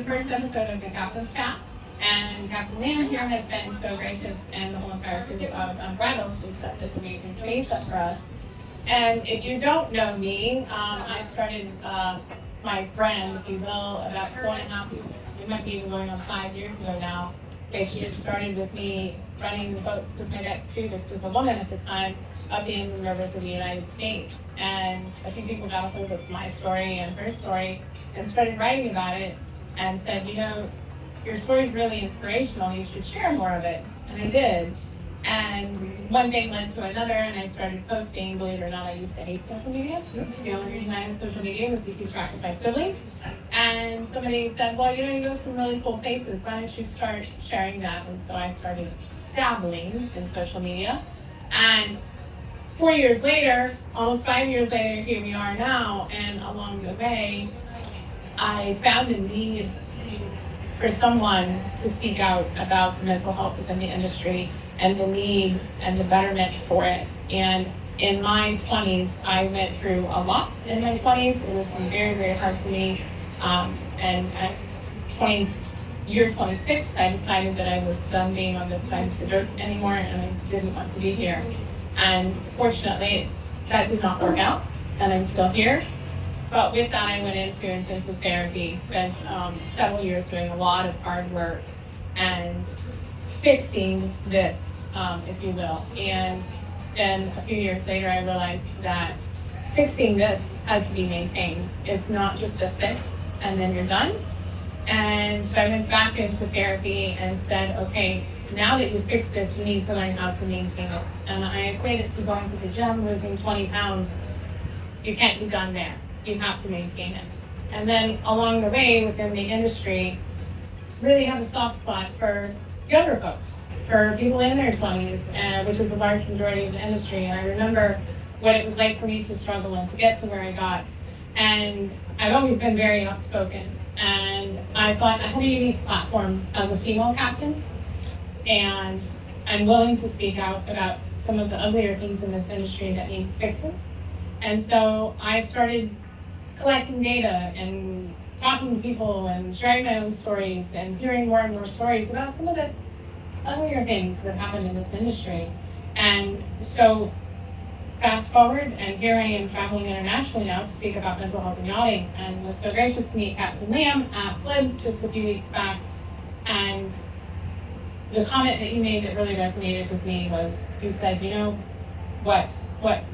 the first episode of the Captain's Chat, and Captain Liam here has been so gracious, and the whole entire crew of Unbridled to set this amazing space up for us. And if you don't know me, I started my brand, if you will, about 4.5 years. It might be even going on 5 years ago now. Basically, it started with me running the boats with my ex-crew, which was a woman at the time, up the inland rivers of the United States. And a few people got a hold of my story and her story and started writing about it and said, you know, your story's really inspirational, you should share more of it. And I did. And one thing led to another, and I started posting. Believe it or not, I used to hate social media. The only reason I had social media was to keep track of my siblings. And somebody said, well, you know, you go to some really cool places. Why don't you start sharing that? And so I started dabbling in social media. And 4 years later, almost 5 years later, here we are now. And along the way, I found a need for someone to speak out about the mental health within the industry and the need and the betterment for it. And in my 20s, I went through a lot in my 20s. It was very, very hard for me. And at year 26, I decided that I was done being on this side of the dirt anymore, and I didn't want to be here. And fortunately, that did not work out, and I'm still here. But with that, I went into intensive therapy, spent several years doing a lot of hard work and fixing this, if you will. And then a few years later, I realized that fixing this has to be maintained. It's not just a fix and then you're done. And so I went back into therapy and said, okay, now that you fixed this, you need to learn how to maintain it. And I equate it to going to the gym, losing 20 pounds. You can't be done there. You have to maintain it. And then along the way within the industry, really have a soft spot for younger folks, for people in their 20s, which is a large majority of the industry. And I remember what it was like for me to struggle and to get to where I got. And I've always been very outspoken. And I thought I had a unique platform as a female captain. And I'm willing to speak out about some of the uglier things in this industry that need fixing. And so I started collecting data and talking to people and sharing my own stories and hearing more and more stories about some of the uglier things that happen in this industry. And so fast forward, and here I am traveling internationally now to speak about mental health and yachting, and was so gracious to meet Captain Liam at Flibs just a few weeks back. And the comment that you made that really resonated with me was, you said, you know, what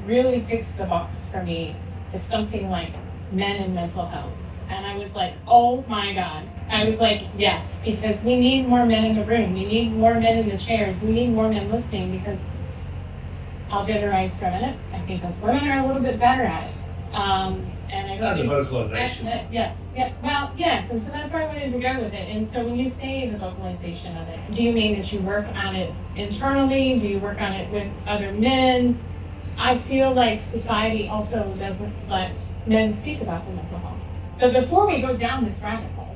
really ticks the box for me is something like men and mental health. And I was like, oh my God. I was like, yes, because we need more men in the room. We need more men in the chairs. We need more men listening, because I'll genderize for a minute. I think us women are a little bit better at it. And I the vocalization. Yes, yeah, well, yes, and so that's where I wanted to go with it. And so when you say the vocalization of it, do you mean that you work on it internally? Do you work on it with other men? I feel like society also doesn't let men speak about their mental health. But before we go down this rabbit hole,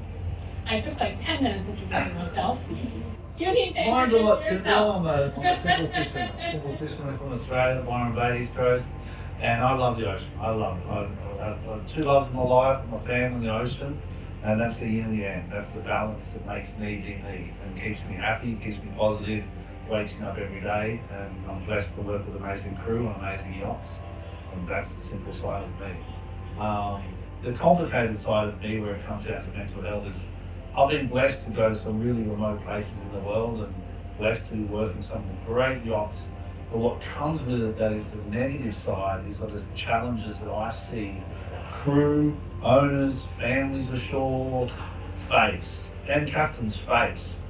I took like 10 minutes introducing myself. You need to Mine's a lot introduce simpler. yourself. I'm a simple fisherman from Australia, born and raised East Coast, and I love the ocean. I love it. I have two loves in my life: my family and the ocean, and that's the yin and the yang. That's the balance that makes me be me and keeps me happy, keeps me positive, waking up every day. And I'm blessed to work with amazing crew on amazing yachts, and that's the simple side of me. The complicated side of me, where it comes down to mental health, is I've been blessed to go to some really remote places in the world and blessed to work in some great yachts. But what comes with it, that is the negative side, is that there's challenges that I see crew, owners, families ashore face, and captains face,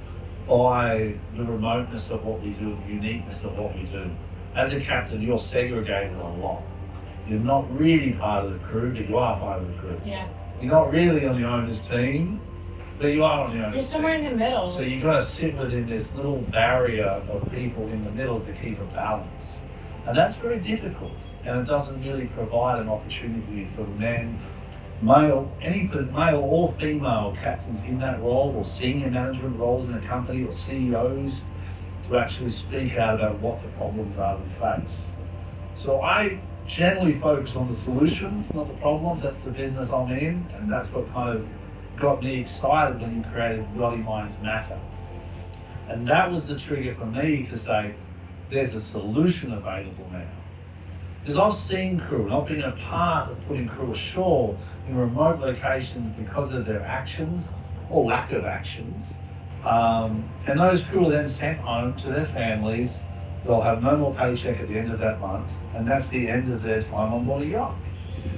by the remoteness of what we do, the uniqueness of what we do. As a captain, you're segregated a lot. You're not really part of the crew, but you are part of the crew. Yeah. You're not really on the owner's team, but you are on the owner's team. You're somewhere in the middle. So you've got to sit within this little barrier of people in the middle to keep a balance. And that's very difficult. And it doesn't really provide an opportunity for men, male or female captains in that role, or senior management roles in a company, or CEOs, to actually speak out about what the problems are we face. So I generally focus on the solutions, not the problems. That's the business I'm in, and that's what kind of got me excited when you created Yachting Minds Matter. And that was the trigger for me to say, there's a solution available now. Because I've seen crew, and I've been a part of putting crew ashore in remote locations because of their actions or lack of actions. And those crew are then sent home to their families. They'll have no more paycheck at the end of that month, and that's the end of their time on board a yacht.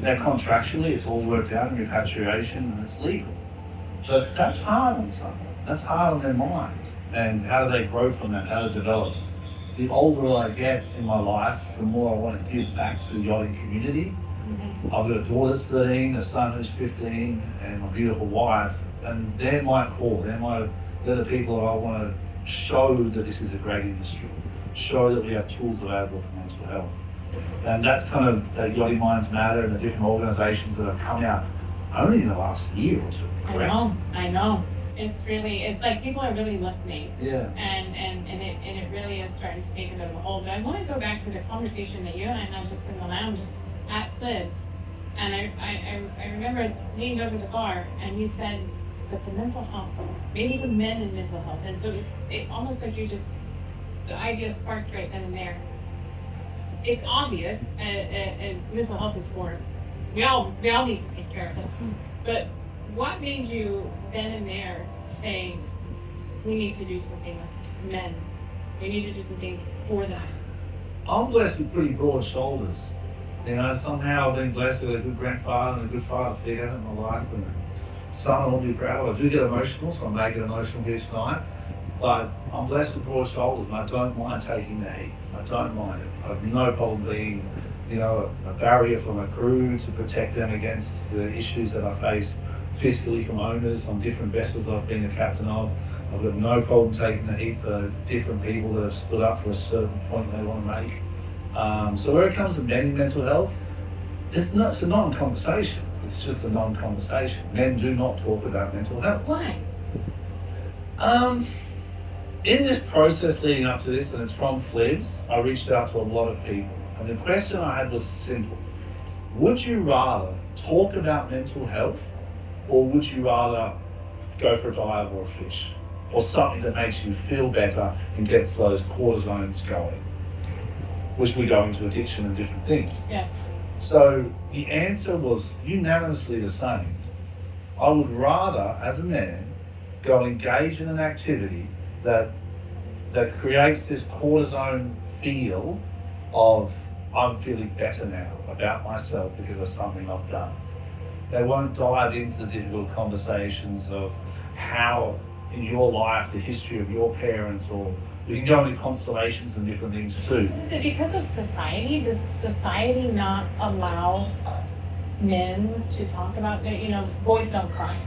Now, contractually, it's all worked out in repatriation and it's legal. But that's hard on someone. That's hard on their minds. And how do they grow from that? How to develop? The older I get in my life, the more I want to give back to the yachting community. I've got a daughter that's 13, a son who's 15, and my beautiful wife. And they're my core. They're the people that I want to show that this is a great industry. Show that we have tools available for mental health. And that's kind of the Yachting Minds Matter and the different organisations that have come out only in the last year or two. Correct? I know. It's like people are really listening. Yeah. And it really is starting to take a bit of a hold. But I want to go back to the conversation that you and I had just in the lounge at Flibs. And I remember leaning over the bar and you said that the mental health, maybe the men in mental health. And so it's almost like the idea sparked right then and there. It's obvious, and mental health is for we all need to take care of it. But what made you then and there say we need to do something with men? We need to do something for them. I'm blessed with pretty broad shoulders. You know, somehow I've been blessed with a good grandfather and a good father figure in my life, and a son I'll be proud of. I do get emotional, so I may get emotional here tonight. But I'm blessed with broad shoulders, and I don't mind taking the heat. I don't mind it. I have no problem being, a barrier for my crew to protect them against the issues that I face fiscally from owners on different vessels I've been a captain of. I've got no problem taking the heat for different people that have stood up for a certain point they want to make. So where it comes to men in mental health, it's a non-conversation. It's just a non-conversation. Men do not talk about mental health. Why? In this process leading up to this, and it's from Flibs, I reached out to a lot of people. And the question I had was simple. Would you rather talk about mental health, or would you rather go for a dive or a fish? Or something that makes you feel better and gets those cortisones going? Which we go into addiction and different things. Yeah. So the answer was unanimously the same. I would rather, as a man, go engage in an activity that creates this cortisone feel of I'm feeling better now about myself because of something I've done. They won't dive into the difficult conversations of how in your life, the history of your parents, or we can go into constellations and different things too. Is it because of society? Does society not allow men to talk about that? Boys don't cry.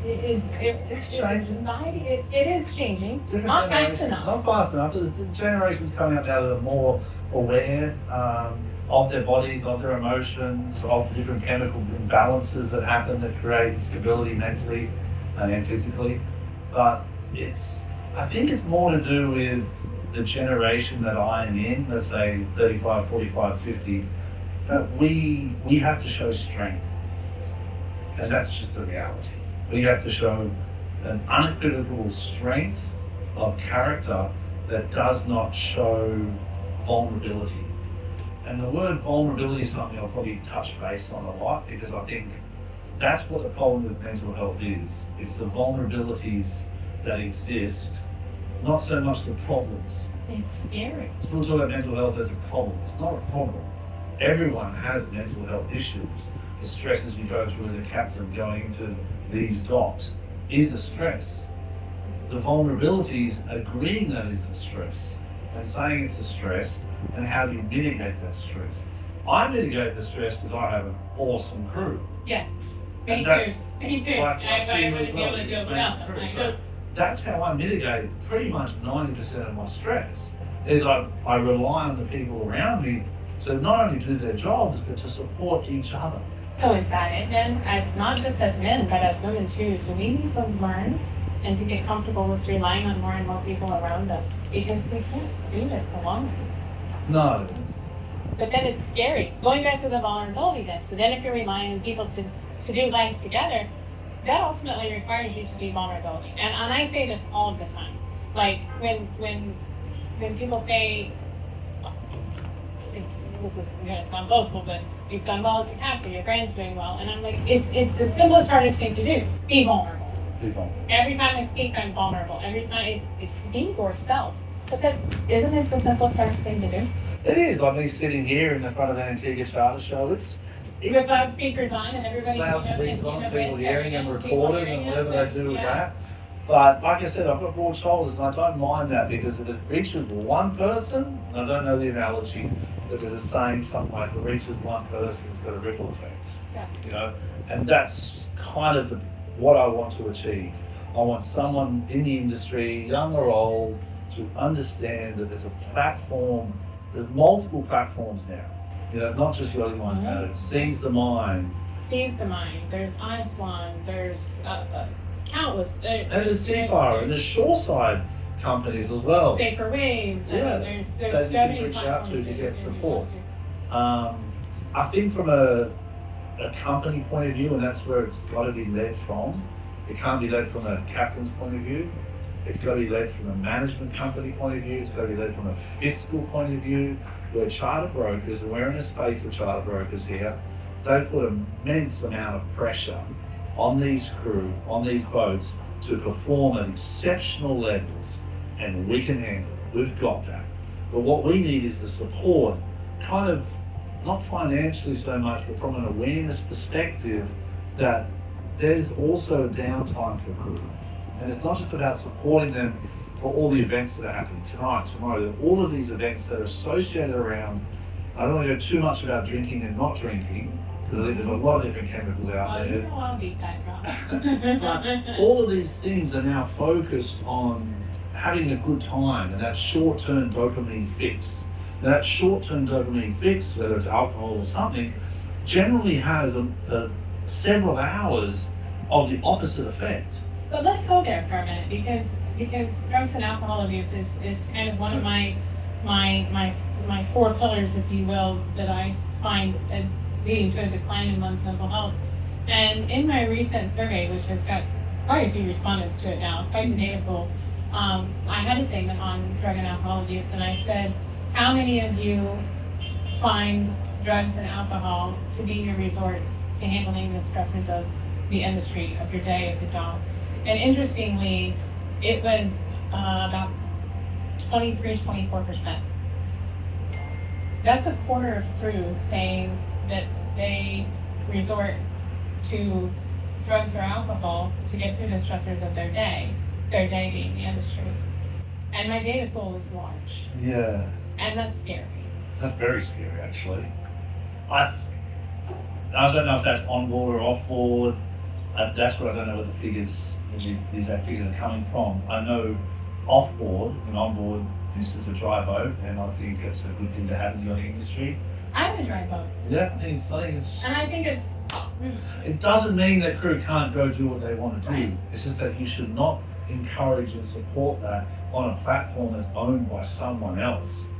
It's changing. Society, it is changing. Not fast enough. Not fast enough. There's generations coming up now that are more aware of their bodies, of their emotions, of the different chemical imbalances that happen that create instability mentally and physically. But I think it's more to do with the generation that I am in, let's say 35, 45, 50, that we have to show strength. And that's just the reality. We have to show an unequivocal strength of character that does not show vulnerability. And the word vulnerability is something I'll probably touch base on a lot, because I think that's what the problem with mental health is. It's the vulnerabilities that exist, not so much the problems. It's scary. People talk about mental health as a problem. It's not a problem. Everyone has mental health issues. The stresses you go through as a captain going into these docks is a stress. The vulnerabilities agreeing that is a stress and saying it's a stress, and how do you mitigate that stress? I mitigate the stress because I have an awesome crew. Yes, me too. Like I wouldn't be able to do it without them. So that's how I mitigate pretty much 90% of my stress, is I rely on the people around me to not only do their jobs, but to support each other. So is that it then? As not just as men, but as women too, do we need to learn and to get comfortable with relying on more and more people around us? Because we can't do this alone. No. But then it's scary. Going back to the vulnerability then. So then if you're relying on people to do life together, that ultimately requires you to be vulnerable. And I say this all the time. Like when people say, this is gonna sound boastful, but you've done well as a captain, your brand's doing well. And I'm like, it's the simplest, hardest thing to do. Be vulnerable. Be vulnerable. Every time I speak, I'm vulnerable. Every time it's be yourself. Because isn't it the simplest, hardest thing to do? It is. Like me sitting here in the front of an Antigua charter show. It's With loudspeakers on and everybody loudspeakers on, people hearing and people recording hearing and whatever us, they do with yeah. that. But like I said, I've got broad shoulders and I don't mind that because if it reaches one person, and I don't know the analogy, but there's a saying something like if it reaches one person, it's got a ripple effect. Yeah. You know, and that's kind of what I want to achieve. I want someone in the industry, young or old, to understand that there's a platform, there's multiple platforms now. You know, it's not just Yachting Minds Matter, it's Seize the Mind. Seize the Mind, there's Honest One, there's countless. And there's Seafire and there's shoreside companies as well. Safer Waves, Yeah, there's that so you can many reach out platforms to that you get can reach support. out I think from a company point of view, and that's where it's got to be led from. It can't be led from a captain's point of view. It's got to be led from a management company point of view. It's got to be led from a fiscal point of view, where charter brokers, and we're in a space of charter brokers here, they put an immense amount of pressure on these crew, on these boats, to perform at exceptional levels, and we can handle it. We've got that. But what we need is the support, kind of, not financially so much, but from an awareness perspective, that there's also downtime for crew. And it's not just about supporting them for all the events that are happening tonight, tomorrow, all of these events that are associated around, I don't want to go too much about drinking and not drinking, because I think there's a lot of different chemicals out Oh, you there. don't want to beat that drum. But all of these things are now focused on having a good time and that short-term dopamine fix. Now, that short-term dopamine fix, whether it's alcohol or something, generally has several hours of the opposite effect. But let's go there for a minute because drugs and alcohol abuse is kind of one of my four pillars, if you will, that I find leading to a decline in one's mental health. And in my recent survey, which has got quite a few respondents to it now, quite the data pool, I had a segment on drug and alcohol abuse, and I said, how many of you find drugs and alcohol to be your resort to handling the stressors of the industry, of your day, of the job? And interestingly, it was about 23-24%. That's a quarter of crew saying that they resort to drugs or alcohol to get through the stressors of their day being the industry. And my data pool is large. Yeah. And that's scary. That's very scary, actually. I don't know if that's on board or off board. That's what I don't know what the figures, these exact figures are coming from. I know off board and on board, this is a dry boat, and I think it's a good thing to have in the yachting industry. I have a dry boat. Yeah, I think it's. And I think it's. It doesn't mean that crew can't go do what they want to do. Right. It's just that you should not encourage and support that on a platform that's owned by someone else.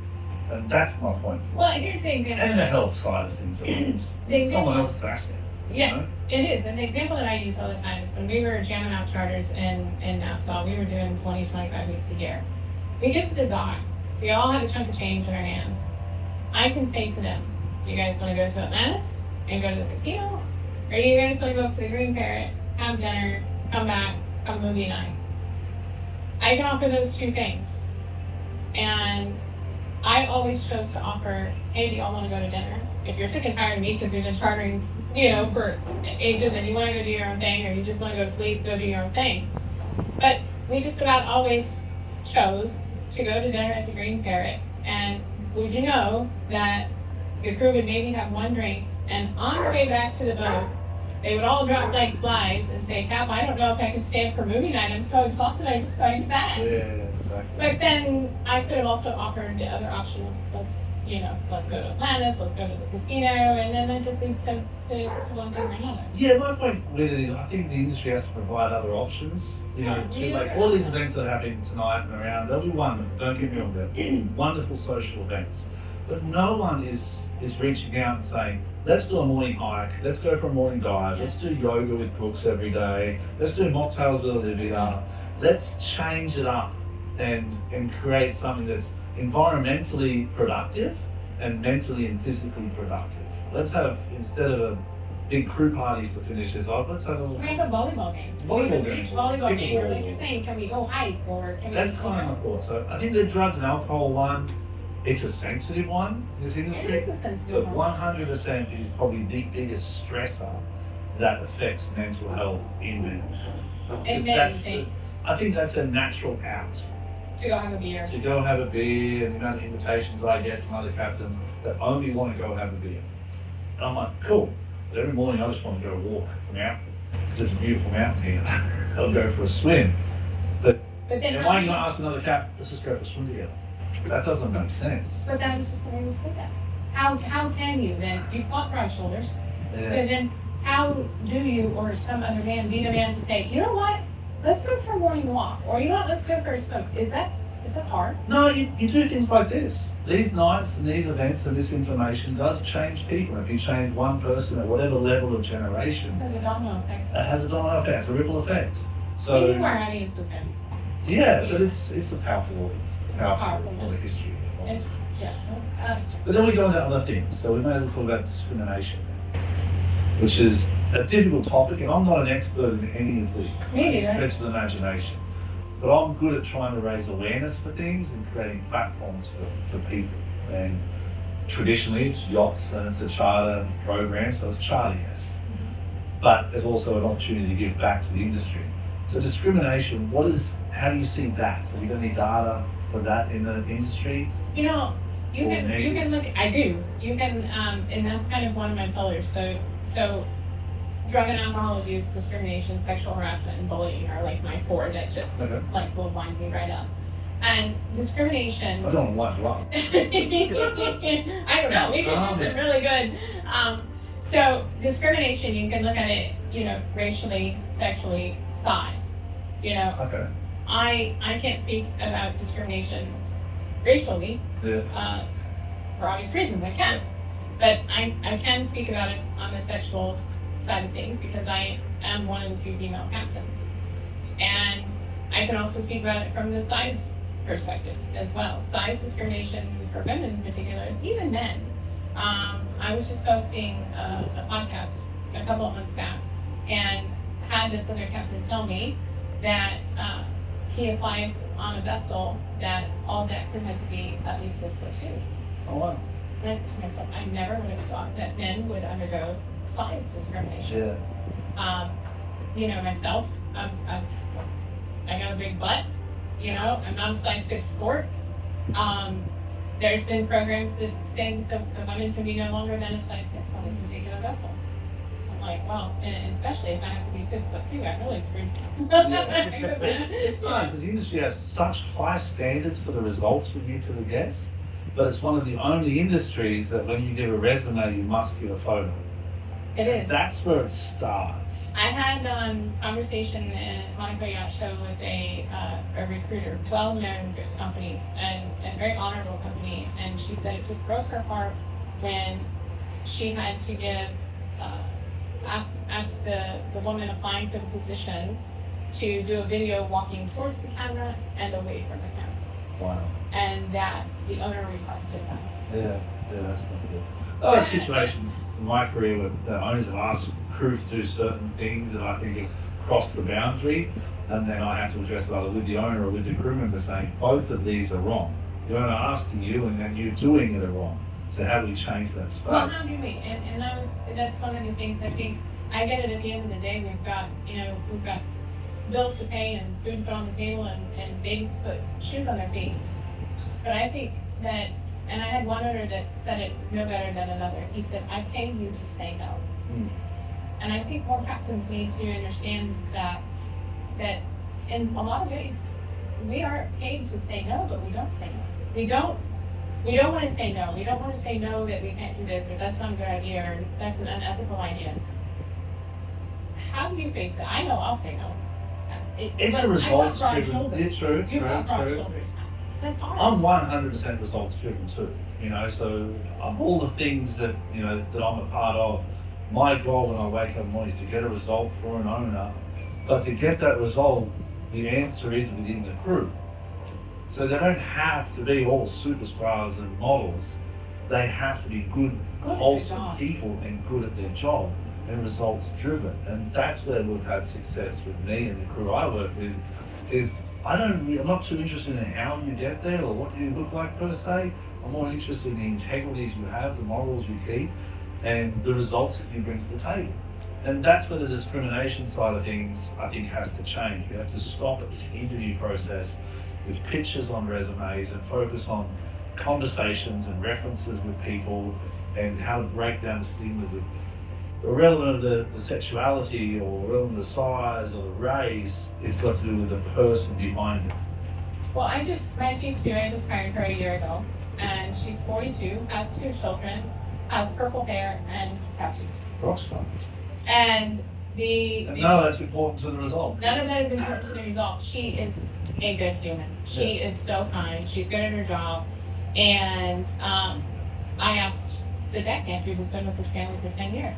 And that's my point. Well, here's the example. And the health side of things, of course. It's someone else's asset. Yeah, You know? it is. And the example that I use all the time is when we were jamming out charters in Nassau, we were doing 20-25 weeks a year. We get to the dock. We all have a chunk of change in our hands. I can say to them, do you guys want to go to Atlantis and go to the casino? Or do you guys want to go up to the Green Parrot, have dinner, come back, have movie night? I can offer those two things. And I always chose to offer, hey, do y'all want to go to dinner? If you're sick and tired of me because we've been chartering, for ages and you want to go do your own thing, or you just want to go to sleep, go do your own thing. But we just about always chose to go to dinner at the Green Parrot. And would you know that the crew would maybe have one drink, and on the way back to the boat, they would all drop like flies and say, Cap, I don't know if I can stay up for movie night. I'm so exhausted, I just got to bed. Yeah, exactly. But then I could have also offered the other option of let's go to Atlantis, let's go to the casino, and then it just leads to one thing or another. Yeah, my point with it is I think the industry has to provide other options. Like all these events that are happening tonight and around, they'll be wonderful. Don't get me wrong, they're wonderful social events. But no one is reaching out and saying, let's do a morning hike, let's go for a morning dive, let's do yoga with Brooks every day, let's do mocktails with Olivia, let's change it up and create something that's environmentally productive and mentally and physically productive. Let's have, instead of a big crew parties to finish this off, let's have a Can we have a volleyball game? volleyball Beach game. volleyball game, or like you're saying, can we go hike, or can we? That's kind of my thought. So I think the drugs and alcohol one, it's a sensitive one in this industry. It is a sensitive But one. 100% is probably the biggest stressor that affects mental health in men. And Because men, I think that's a natural out. to go have a beer. To go have a beer, and the amount of invitations I get from other captains that only want to go have a beer. And I'm like, cool. But every morning I just want to go walk the mountain because it's a beautiful mountain here. I'll go for a swim. But But then and how why are do you you, going to ask another captain, let's just go for a swim together? That doesn't make sense. but that was just the way we said that. How can you then, you've got broad shoulders, so then how do you or some other man be the man to say, you know what, let's go for a morning walk, or you know what, let's go for a swim? Is that hard? No, you do things like this. These nights and these events and this information does change people. If you change one person at whatever level of generation, It's a domino effect. it has a domino effect, it's a ripple effect. So We knew our audience was going to be small. yeah, but it's a powerful audience, powerful Powerful. history. It's, yeah. But then we go into other things. So we may as well talk about discrimination, which is a difficult topic, and I'm not an expert in any of the Maybe, right? stretch of the imagination. But I'm good at trying to raise awareness for things and creating platforms for people. And traditionally it's yachts and it's a charter program, so it's charter, yes. But there's also an opportunity to give back to the industry. So discrimination, how do you see that? Have you got any data for that in the industry? You know, you Or can negatives. look. I do. You can, and that's kind of one of my pillars. So, drug and alcohol abuse, discrimination, sexual harassment, and bullying are like my four that just Okay. like will wind me right up. And discrimination. I don't want to lie. I don't know. We can do some really good. So discrimination, you can look at it, you know, racially, sexually, size. You know, Okay. I can't speak about discrimination racially, Yeah. for obvious reasons, I can't. But I can speak about it on the sexual side of things because I am one of the few female captains. And I can also speak about it from the size perspective as well. Size discrimination for women in particular, even men. I was just hosting a podcast a couple of months back and had this other captain tell me that he applied on a vessel that all deck crew had to be at least 6'2". Oh wow. And I said to myself, I never would have thought that men would undergo size discrimination. Yeah. You know, myself, I got a big butt. You know, I'm not a size 6 sport. There's been programs that say the women can be no longer than a size 6 on this particular vessel. I'm like, wow, and especially if I have to be 6'2", I'm really screwed. It's fun because the industry has such high standards for the results we give to the guests, but it's one of the only industries that when you give a resume, you must give a photo. It is. That's where it starts. I had conversation in Monaco Yacht Show with a recruiter, well-known company and very honorable company, and she said it just broke her heart when she had to give ask the woman applying for the position to do a video walking towards the camera and away from the camera, Wow. and that the owner requested that. Yeah, that's not good. There are situations in my career where the owners have asked crew to do certain things that I think have crossed the boundary, and then I have to address it either with the owner or with the crew member saying both of these are wrong. The owner asking you and then you doing it are wrong. So how do we change that space? Well, how do we? And that's one of the things I think. I get it at the end of the day. We've got bills to pay and food to put on the table and babies to put shoes on their feet. But I think that, and I had one owner that said it no better than another. He said, I pay you to say no. Mm. And I think more captains need to understand that in a lot of ways, we are paid to say no, but we don't say no. We don't want to say no. We don't want to say no that we can't do this, or that's not a good idea, or that's an unethical idea. How do you face it? I know I'll say no. it's But a I've got results broad driven. shoulders. It's true. You've got broad True. shoulders. That's hard. I'm 100% results driven too, you know, so all the things that, you know, that I'm a part of, my goal when I wake up in the morning is to get a result for an owner, but to get that result, the answer is within the crew. So they don't have to be all superstars and models. They have to be good, wholesome people and good at their job and results driven. And that's where we've had success with me and the crew I work with is I'm not too interested in how you get there or what you look like per se. I'm more interested in the integrities you have, the morals you keep, and the results that you bring to the table. And that's where the discrimination side of things, I think, has to change. We have to stop at this interview process with pictures on resumes and focus on conversations and references with people and how to break down the stigmas of irrelevant of the sexuality or irrelevant of the size or the race. It's got to do with the person behind it. Well, my chief student just hired her a year ago, and she's 42, has 2 children, has purple hair and tattoos. Rockstar. And no, that's important to the result. None of that is important to the result. She is a good human. She is so kind. She's good at her job. And I asked the deckhand who's been with his family for 10 years.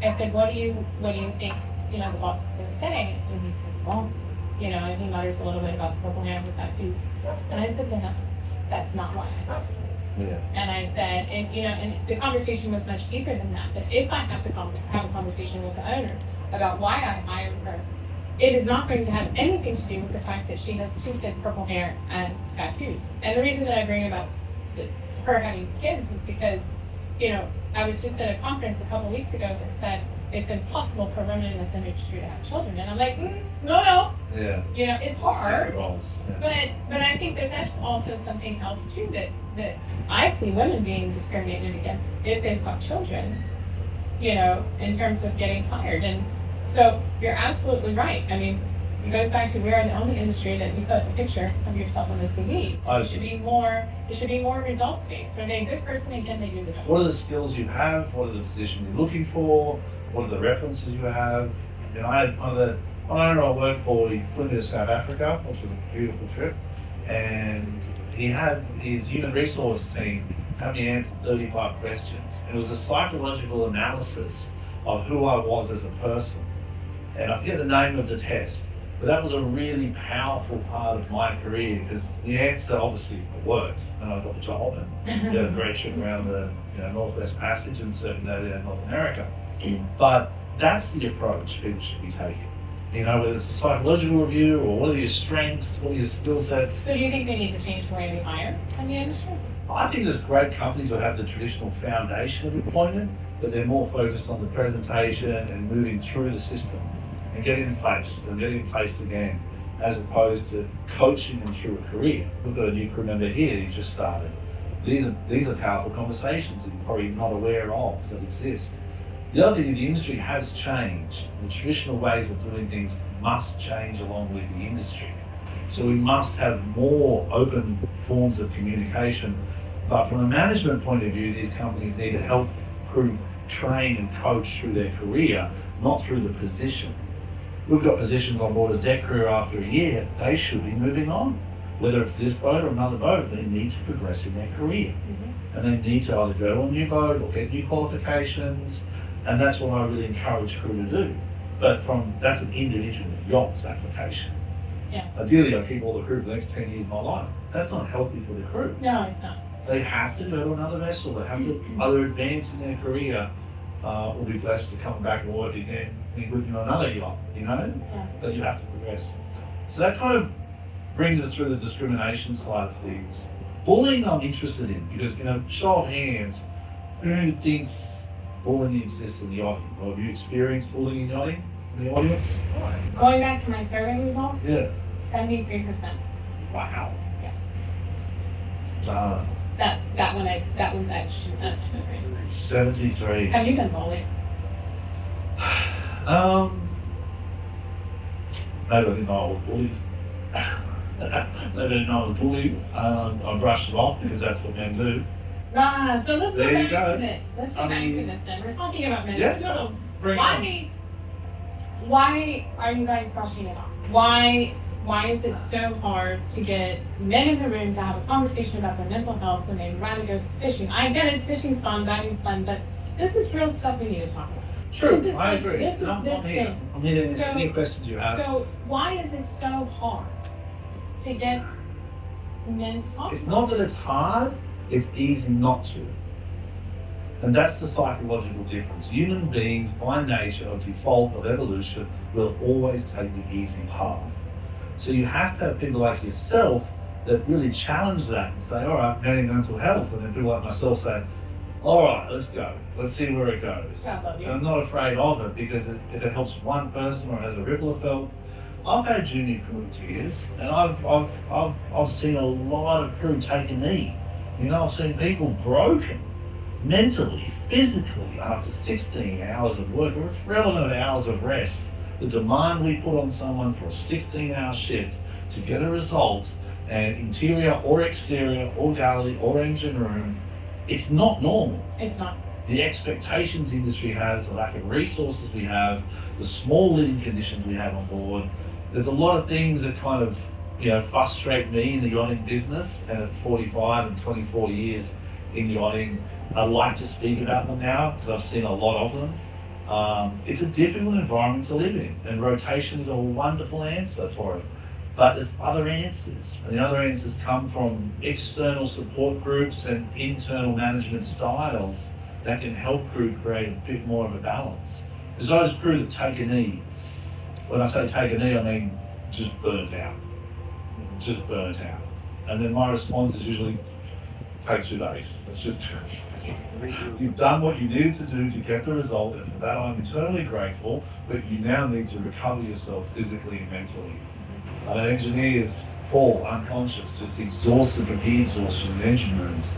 I said, what do you think, you know, the boss is going to say? And he says, well, you know, and he mutters a little bit about the purple hair and the tattoos. And I said to him, that's not why I asked. Yeah. And I said, and you know, and the conversation was much deeper than that. That if I have to have a conversation with the owner about why I hired her, it is not going to have anything to do with the fact that she has 2 kids, purple hair, and tattoos. And the reason that I bring about her having kids is because, you know, I was just at a conference a couple weeks ago that said it's impossible for women in this industry to have children, and I'm like, no. Yeah. You know, it's hard. Yeah. But I think that that's also something else too that I see women being discriminated against if they've got children, you know, in terms of getting hired. And so you're absolutely right. I mean, it goes back to we're the only industry that you put a picture of yourself on the CV. It should be more results based. Are they a good person and can they do the job? What are the skills you have? What are the positions you're looking for? What are the references you have? You know, I had one owner I worked for, he flew me to South Africa, which was a beautiful trip, and he had his human resource team have me answer 35 questions. It was a psychological analysis of who I was as a person. And I forget the name of the test, but that was a really powerful part of my career because the answer obviously worked and I got the job and we had a great trip around the Northwest Passage and circumnavigated in North America. But that's the approach people should be taking. You know, whether it's a psychological review or what are your strengths, what are your skill sets. So do you think they need to change the way we hire in the industry? I think there's great companies who have the traditional foundation of employment, but they're more focused on the presentation and moving through the system and getting in place and getting in place again, as opposed to coaching them through a career. We've got a new crew member here who just started. These are powerful conversations that you're probably not aware of that exist. The other thing, the industry has changed. The traditional ways of doing things must change along with the industry. So we must have more open forms of communication. But from a management point of view, these companies need to help crew train and coach through their career, not through the position. We've got positions on board as deck crew after a year, they should be moving on. Whether it's this boat or another boat, they need to progress in their career. Mm-hmm. And they need to either go to a new boat or get new qualifications. And that's what I really encourage crew to do. But that's an individual yacht's application. Yeah. Ideally, I keep all the crew for the next 10 years of my life. That's not healthy for the crew. No, it's not. They have to go to another vessel. They have to either advance in their career or be blessed to come back and work again with another yacht, you know? Yeah. But you have to progress. So that kind of brings us through the discrimination side of things. Bullying I'm interested in because, show of hands, who thinks bullying exists in yachting? Or have you experienced bullying in yachting in the audience? Going back to my survey results, Yeah. 73%. Wow. Yeah. That one's actually 73. Have you been bullied? Maybe I didn't know I was bullied. They didn't know I was bullied. I brushed it off because that's what men do. So let's go There you back go. to this. Let's go back to this then. We're talking about men. Yeah, bring it on. Why are you guys brushing it off? Why why is it so hard to get men in the room to have a conversation about their mental health when they'd rather go fishing? I get it, fishing's fun, diving's fun, but this is real stuff we need to talk about. True, I agree. This is I'm this here. thing. I'm here to answer So- any questions you have. So why is it so hard to get men to talk It's about not that it's hard, it's easy not to. And that's the psychological difference. Human beings, by nature, of default of evolution, will always take the easy path. So you have to have people like yourself that really challenge that and say, all right, mental health. And then people like myself say, all right, let's go. Let's see where it goes. I love you. And I'm not afraid of it because if it helps one person or has a ripple effect. I've had junior crew in tears, and I've seen a lot of crew take a knee. You know, I've seen people broken mentally, physically, after 16 hours of work, or relevant hours of rest. The demand we put on someone for a 16-hour shift to get a result, and interior or exterior or galley or engine room, it's not normal. It's not. The expectations the industry has, the lack of resources we have, the small living conditions we have on board. There's a lot of things that kind of, frustrate me in the yachting business, and at 45 and 24 years in yachting, I like to speak about them now because I've seen a lot of them. It's a difficult environment to live in, and rotation is a wonderful answer for it. But there's other answers, and the other answers come from external support groups and internal management styles that can help crew create a bit more of a balance. There's those crews that take a knee. When I say take a knee, I mean just burnt out. Just burnt out. And then my response is usually, take 2 days. Let's just you've done what you needed to do to get the result, and for that I'm eternally grateful, but you now need to recover yourself physically and mentally. Engineers fall unconscious, just exhausted from heat exhaustion in engine rooms,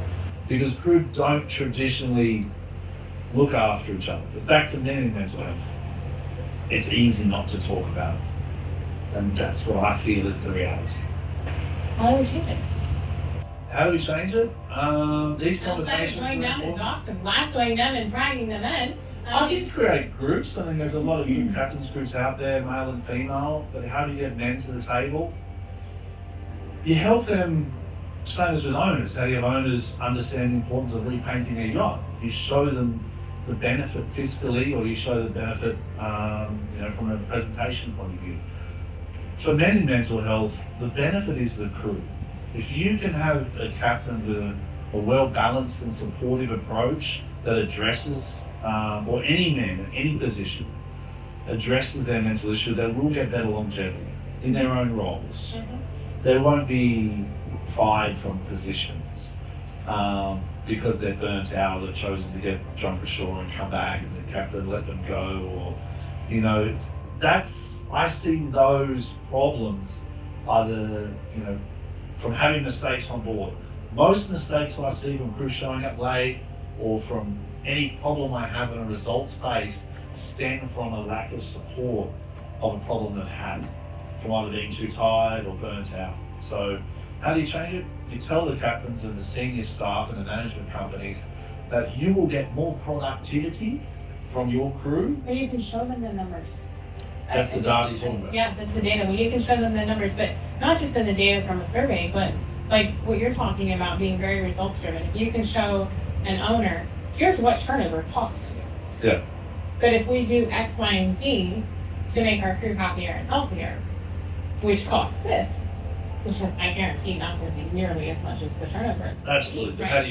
because crew don't traditionally look after each other. But back to men in mental health, it's easy not to talk about it. And that's what I feel is the reality. How do we change it? How do we change it? These Outside of conversations going are down the important. docks and lassoing them and dragging them in. I can create groups. I mean, there's a lot of good captains groups out there, male and female, but how do you get men to the table? You help them, same as with owners. How do you have owners understand the importance of repainting a yacht? You show them the benefit fiscally, or you show the benefit from a presentation point of view. For men in mental health, the benefit is the crew. If you can have a captain with a well-balanced and supportive approach that addresses, or any man in any position, addresses their mental issue, they will get better longevity in their own roles. They won't be fired from positions because they're burnt out, or chosen to get drunk ashore and come back and the captain let them go, or, I see those problems either, from having mistakes on board. Most mistakes I see from crew showing up late, or from any problem I have in a results base, stem from a lack of support of a problem they've had, from either being too tired or burnt out. So how do you change it? You tell the captains and the senior staff and the management companies that you will get more productivity from your crew. But you can show them the numbers. That's the data you're talking about. Yeah, that's the data. Well, you can show them the numbers, but not just in the data from a survey, but like what you're talking about, being very results driven. If you can show an owner, here's what turnover costs you. Yeah. But if we do X, Y, and Z to make our crew happier and healthier, which costs this, which is, I guarantee, not going to be nearly as much as the turnover. Absolutely. But Right? how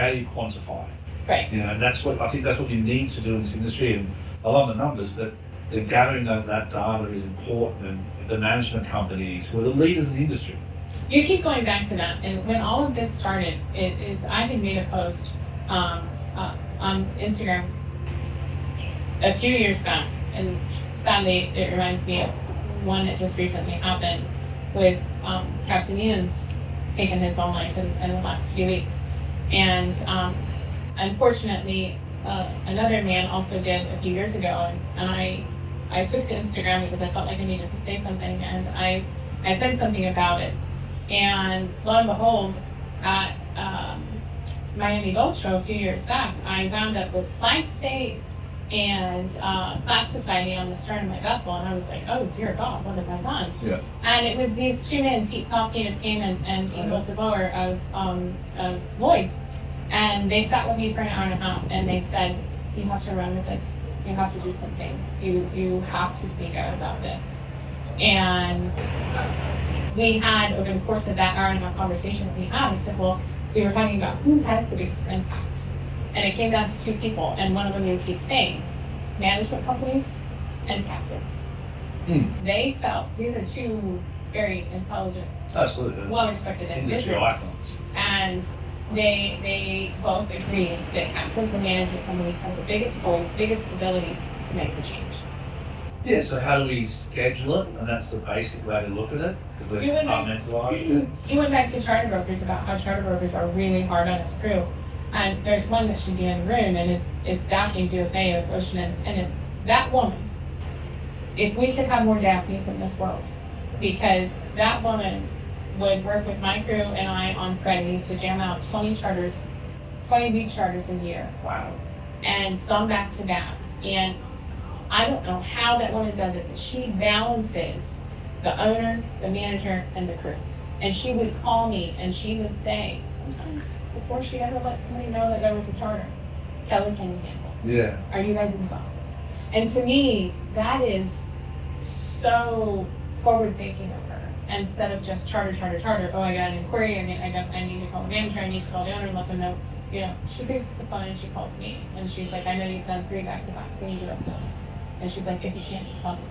do you quantify? Right. And that's what I think that's what you need to do in this industry. And I love the numbers, but the gathering of that data is important, and the management companies who are the leaders in the industry. You keep going back to that, and when all of this started, I had made a post on Instagram a few years back, and sadly it reminds me of one that just recently happened with Captain Ian's taken his own life in the last few weeks, and unfortunately another man also did a few years ago, and I took to Instagram because I felt like I needed to say something, and I said something about it. And lo and behold, at Miami Boat Show a few years back, I wound up with flag state and class society on the stern of my vessel, and I was like, oh dear God, what have I done? Yeah. And it was these two men, Pete Softgate and came and he built the blower of Lloyd's, and they sat with me for an hour and a half, and they said, you have to run with this, you have to do something, you have to speak out about this. And we had, over the course of that hour and a half conversation that we had, I said, well, we were talking about who has the biggest impact. And it came down to two people, and one of them you keep saying, management companies and captains. They felt, these are two very intelligent, Absolutely. well-respected Industry individuals. icons. And they both agreed that captains and management companies have the biggest voice, biggest ability to make the change. Yeah, so how do we schedule it? And that's the basic way to look at it, because we You would compartmentalize things. You went back to charter brokers about how charter brokers are really hard on his crew. And there's one that should be in the room, and it's Daphne DuFay of Ocean, and it's that woman. If we could have more Daphnes in this world, because that woman would work with my crew and I on Freddie to jam out 20 week charters a year. Wow. And some back to back. And I don't know how that woman does it, but she balances the owner, the manager, and the crew. And she would call me and she would say, sometimes before she ever let somebody know that there was a charter, Kelly, can you handle it? Yeah. Are you guys exhausted? And to me, that is so forward thinking of her. Instead of just charter. Oh, I got an inquiry. I need to call the manager. I need to call the owner and let them know. You know, she picks up the phone and she calls me and she's like, I know you've done 3 back to back. Can you do it? And she's like, if you can't, just tell me.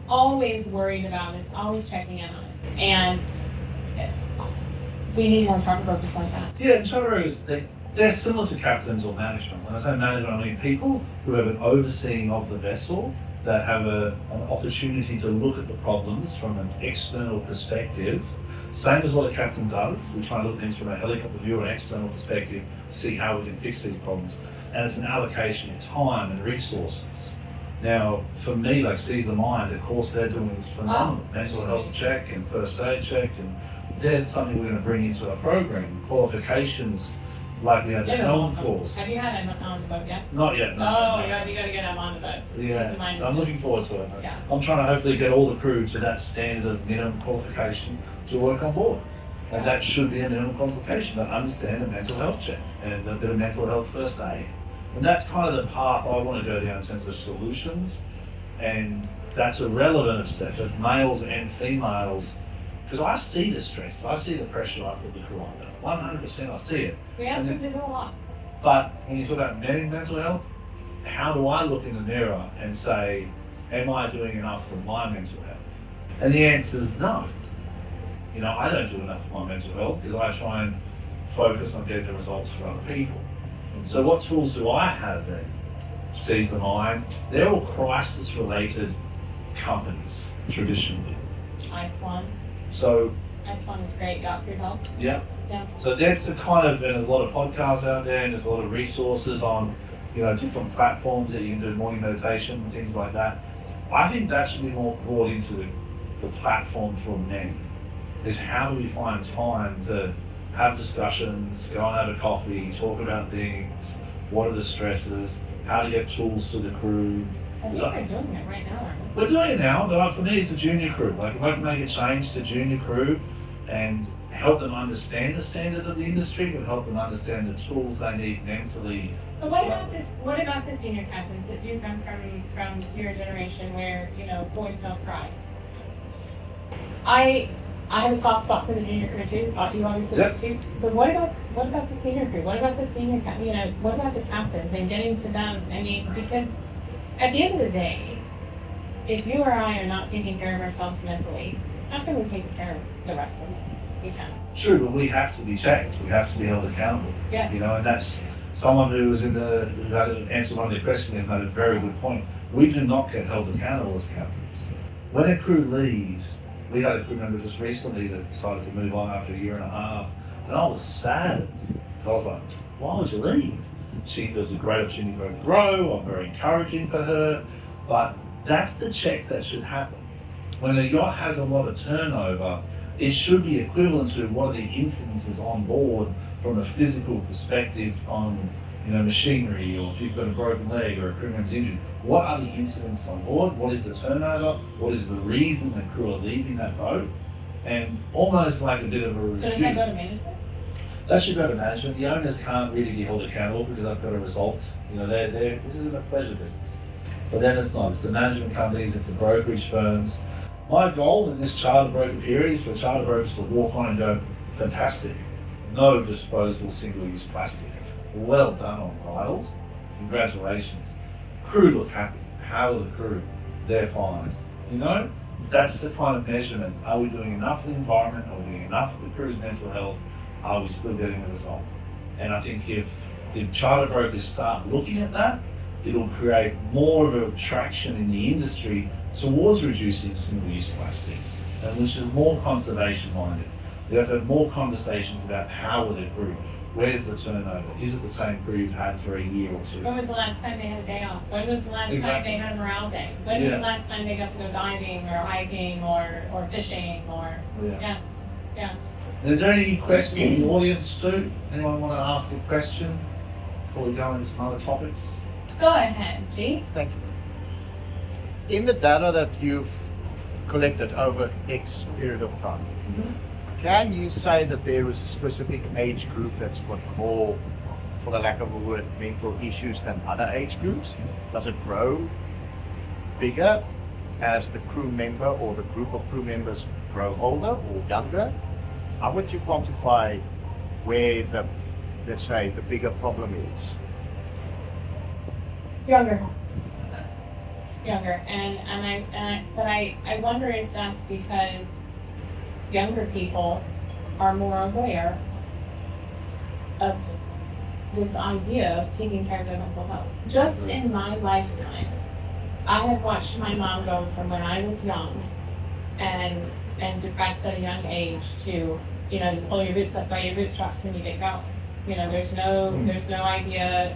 Always worried about us. Always checking in on us. And we need more charter brokers like that. Yeah, and charter brokers, they're similar to captains or management. When I say management, I mean people who have an overseeing of the vessel, that have an opportunity to look at the problems from an external perspective. Same as what a captain does. We try and look at things from a helicopter view or an external perspective, see how we can fix these problems. And it's an allocation of time and resources. Now, for me, like Seize the Mind, of course, they're doing this phenomenal mental health check and first aid check, and that's something we're going to bring into our program. Qualifications, like we had the helm course. Have you had him on the boat yet? Not yet, no. Oh, no. you got to get him on the boat. Yeah, I'm looking forward to it. Yeah. I'm trying to hopefully get all the crew to that standard of minimum qualification to work on board. And that should be a minimum qualification, to understand a mental health check and a bit of mental health first aid. And that's kind of the path I want to go down in terms of solutions. And that's irrelevant of sex, as males and females, because I see the stress, I see the pressure I put the crew under. 100% I see it. We ask them to do a lot. But when you talk about mental health, how do I look in the mirror and say, am I doing enough for my mental health? And the answer is no. You know, I don't do enough for my mental health because I try and focus on getting the results for other people. So what tools do I have then? Seize the Mind. They're all crisis-related companies, traditionally. Ice1. So Ice1 is great. Yacht Help. Yeah. Yeah. So that's a kind of, and there's a lot of podcasts out there, and there's a lot of resources on, you know, different platforms that you can do morning meditation and things like that. I think that should be more brought into the platform for men. Is how do we find time to have discussions, go and have a coffee, talk about things, what are the stresses, how to get tools to the crew. I think we're doing it right now, aren't we? We're doing it now, but for me it's the junior crew. Like if I can make a change to junior crew and help them understand the standards of the industry, but help them understand the tools they need mentally. But what about this? What about the senior captains that do come from your generation, where boys don't cry? I have a soft spot for the junior crew too. You obviously do too. But what about the senior crew? What about the senior what about the captains and getting to them? I mean, because at the end of the day, if you or I are not taking care of ourselves mentally, how can we take care of the rest of it? We can. True, but we have to be checked. We have to be held accountable. Yeah. And that's someone who had to answer one of the questions has made a very good point. We do not get held accountable as captains. When a crew leaves, we had a crew member just recently that decided to move on after a year and a half, and I was sad. So I was like, why would you leave? There's a great opportunity for her to grow. I'm very encouraging for her, but that's the check that should happen. When a yacht has a lot of turnover, it should be equivalent to what are the incidences on board from a physical perspective on, machinery, or if you've got a broken leg or a crew member's injured, what are the incidents on board? What is the turnover? What is the reason the crew are leaving that boat? And almost like a bit of a review. So does that go to management? That should go to management. The owners can't really be held accountable because they've got a result. This isn't a pleasure business. But then it's not. It's the management companies, it's the brokerage firms. My goal in this charter broker period is for charter brokers to walk on and go, fantastic. No disposable single-use plastic. Well done on Wild. Congratulations. Crew look happy. How are the crew? They're fine. That's the kind of measurement. Are we doing enough for the environment? Are we doing enough for the crew's mental health? Are we still getting the result? And I think if charter brokers start looking at that, it'll create more of a traction in the industry towards reducing single-use plastics, and which is more conservation-minded. We have to have more conversations about how are the crew, where's the turnover, is it the same crew you've had for a year or two? When was the last time they had a day off? When was the last time they had a morale day? When was the last time they got to go diving or hiking or fishing or, yeah. Is there any questions in the audience too? Anyone want to ask a question before we go into some other topics? Go ahead, please. Thank you. In the data that you've collected over X period of time, can you say that there is a specific age group that's got more, for the lack of a word, mental issues than other age groups? Does it grow bigger as the crew member or the group of crew members grow older or younger? How would you quantify where let's say, the bigger problem is? Younger, but I wonder if that's because younger people are more aware of this idea of taking care of their mental health. Just in my lifetime, I have watched my mom go from when I was young and depressed at a young age to, you pull your boots up by your bootstraps and you get going. There's no idea,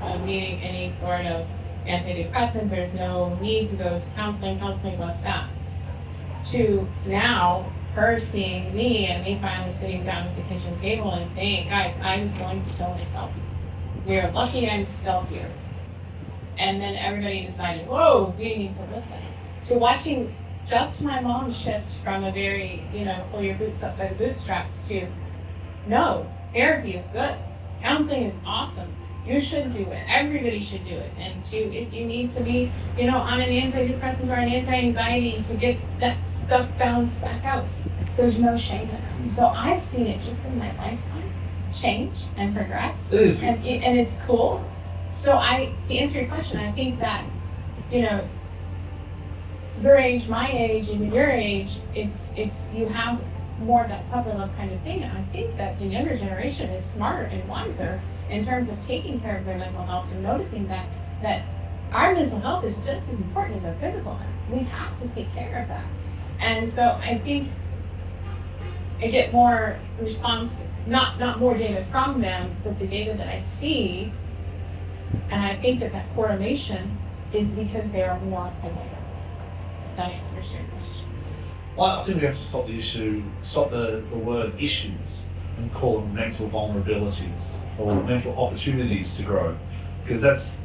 of needing any sort of antidepressant. There's no need to go to counseling. Counseling was that. To now, her seeing me and me finally sitting down at the kitchen table and saying, guys, I was going to kill myself. We're lucky I'm still here. And then everybody decided, whoa, we need to listen. To watching just my mom shift from a very, pull your boots up by the bootstraps to, no, therapy is good. Counseling is awesome. You should do it. Everybody should do it. And if you need to be, on an antidepressant or an anti-anxiety to get that stuff balanced back out, there's no shame in it. So I've seen it just in my lifetime change and progress. And it's cool. So to answer your question, I think that, your age, my age, and your age, it's you have more of that tougher love kind of thing. And I think that the younger generation is smarter and wiser in terms of taking care of their mental health and noticing that our mental health is just as important as our physical health. We have to take care of that. And so I think I get more response, not more data from them, but the data that I see, and I think that correlation is because they are more aware. If that answers your question. Well, I think we have to stop the word issues and call them mental vulnerabilities or mental opportunities to grow. Because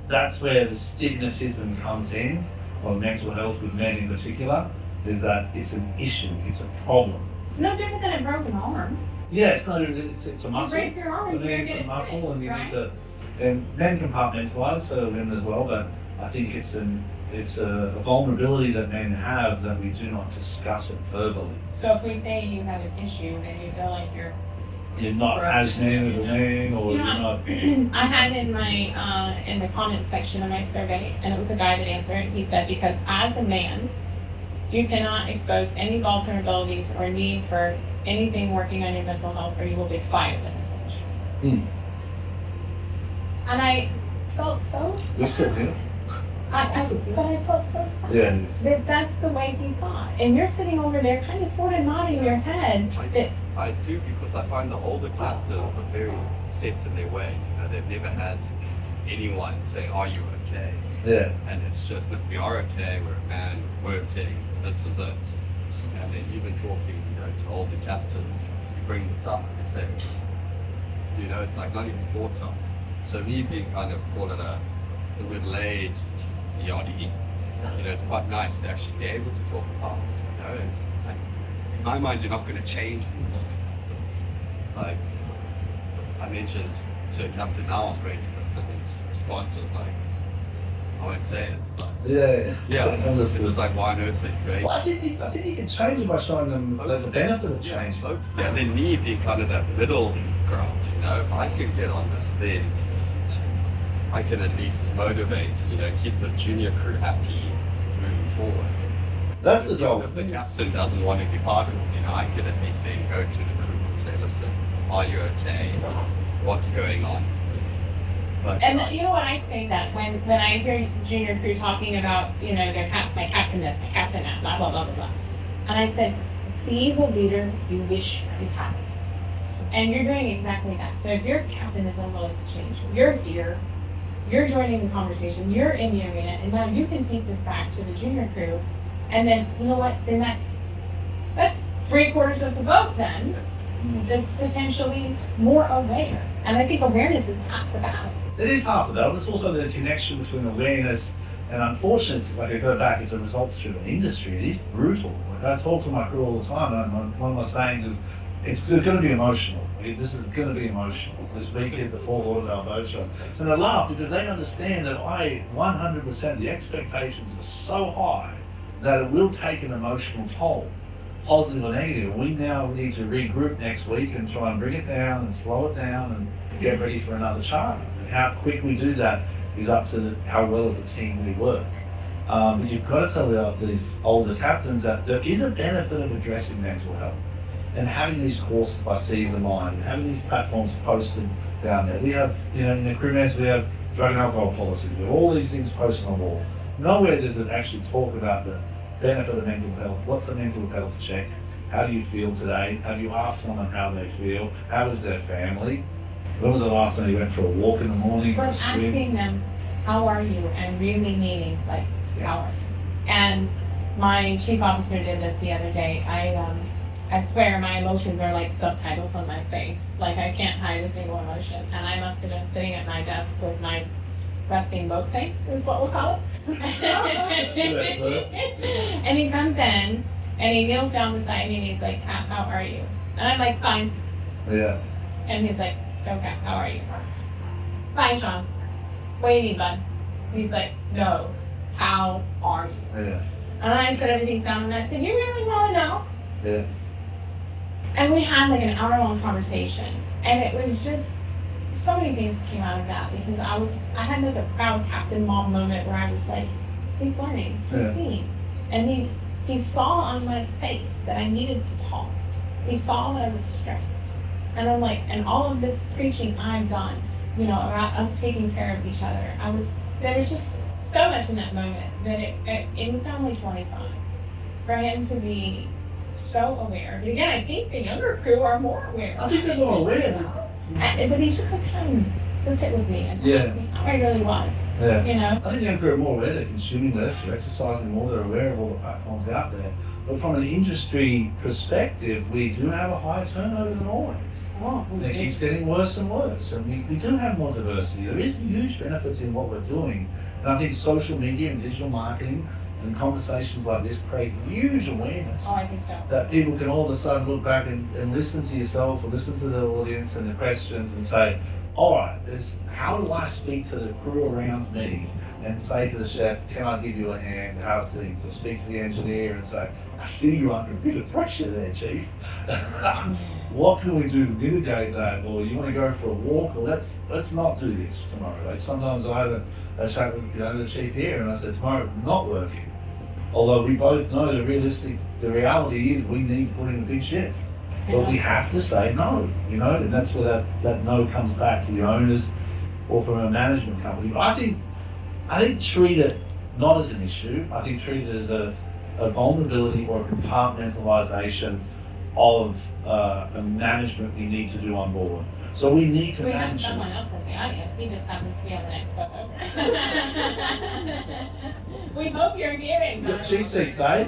that's where the stigmatism comes in on mental health with men in particular, is that it's an issue, it's a problem. It's no different than a broken arm. Yeah, it's a muscle. You break your arm, to me, it's a muscle, and you need to. And men compartmentalize for women as well, but I think it's a vulnerability that men have that we do not discuss it verbally. So if we say you have an issue, then you feel like you're not as man of a man, or you're not. I had in the comments section of my survey, and it was a guided answer. He said, because as a man, you cannot expose any vulnerabilities or need for anything working on your mental health, or you will be fired at this age. And I felt so sad. We're still here. But I felt so sad. Yeah, it is. That's the way he thought. And you're sitting over there kind of sort of nodding your head. I do, because I find the older captains are very set in their way. They've never had anyone say, are you okay? Yeah. And it's just that we are okay, we're a man, we're okay, this is it. And then even talking, to older captains, you bring this up and say, it's like not even thought of. So me being kind of call it a middle-aged yachty, it's quite nice to actually be able to talk about, and like, in my mind, you're not going to change these building captains. Like I mentioned to a captain now operating this, and his response was like, I won't say it, but yeah, it was like, why on earth are you going? Well, I think you can change it by showing them the benefit of change. Hopefully, and then me being kind of that middle ground, if I can get on this, then I can at least motivate, keep the junior crew happy moving forward. That's the goal. If the captain doesn't want to be part of it, I can at least then go to the crew and say, listen, are you okay? What's going on? But, And you know what, I say that when I hear junior crew talking about, my captain this, my captain that, blah, blah, blah, blah, blah. And I said, be the leader you wish you had. And you're doing exactly that. So if your captain is unwilling to change, you're here, you're joining the conversation, you're in the arena, and now you can take this back to the junior crew. And then, you know what, then that's 3/4 of the boat then, that's potentially more aware. And I think awareness is half the battle. It is half of that, but it's also the connection between awareness and unfortunately, like I go back, it's a results-driven industry. It is brutal. Like I talk to my crew all the time, and one of my sayings is, it's going to be emotional. This is going to be emotional. This weekend before Lord of our boat show. And they laugh because they understand that 100%, the expectations are so high that it will take an emotional toll, positive or negative. We now need to regroup next week and try and bring it down and slow it down and get ready for another charter. And how quick we do that is up to how well as a team we work. But you've got to tell these older captains that there is a benefit of addressing mental health and having these courses by Seize the Mind, and having these platforms posted down there. We have, in the crew mess, we have drug and alcohol policy. We have all these things posted on the wall. Nowhere does it actually talk about the benefit of mental health. What's the mental health check? How do you feel today? Have you asked someone how they feel? How is their family? When was the last time you went for a walk in the morning? But asking them, how are you? And really meaning, like, how are you? And my chief officer did this the other day. I swear my emotions are like subtitles on my face. Like I can't hide a single emotion. And I must have been sitting at my desk with my resting boat face, is what we'll call it. And he comes in and he kneels down beside me and he's like, how are you? And I'm like, fine. Yeah. And he's like, okay, how are you? Fine, Sean. What do you need, bud? He's like, no, how are you? Yeah. And I said everything's down and I said, you really want to know? Yeah. And we had like an hour-long conversation, and it was just so many things came out of that because I had like a proud captain mom moment where I was like, he's learning, he's seeing, and he saw on my face that I needed to talk. He saw that I was stressed, and I'm like, and all of this preaching I've done, about us taking care of each other. There was just so much in that moment that it was only 25 for him to be so aware. But again, I think the younger crew are more aware. I think they're more aware. But he took the time to sit with me and ask me how I really was. Yeah. I think the young crew are more aware. They're consuming less, they're exercising more, they're aware of all the platforms out there. But from an industry perspective, we do have a higher turnover than always. And it keeps getting worse and worse. And we do have more diversity. There is huge benefits in what we're doing. And I think social media and digital marketing and conversations like this create huge awareness. Oh, I think so. That people can all of a sudden look back and listen to yourself or listen to the audience and the questions and say, all right, how do I speak to the crew around me and say to the chef, can I give you a hand, how's things? Or speak to the engineer and say, I see you're under a bit of pressure there, Chief. What can we do to mitigate that? Or you want to go for a walk? Or let's not do this tomorrow. Like sometimes I had a chat with the chief here and I said, tomorrow not working. Although we both know the reality is we need to put in a big shift. But we have to say no, and that's where that no comes back to the owners or from a management company. But I think treat it not as an issue. I think treat it as a vulnerability or a compartmentalization of a management we need to do on board. So we need to manage this. We have someone else in the audience. He just happens to be on the next boat over. We hope you're hearing. Chief seats, eh?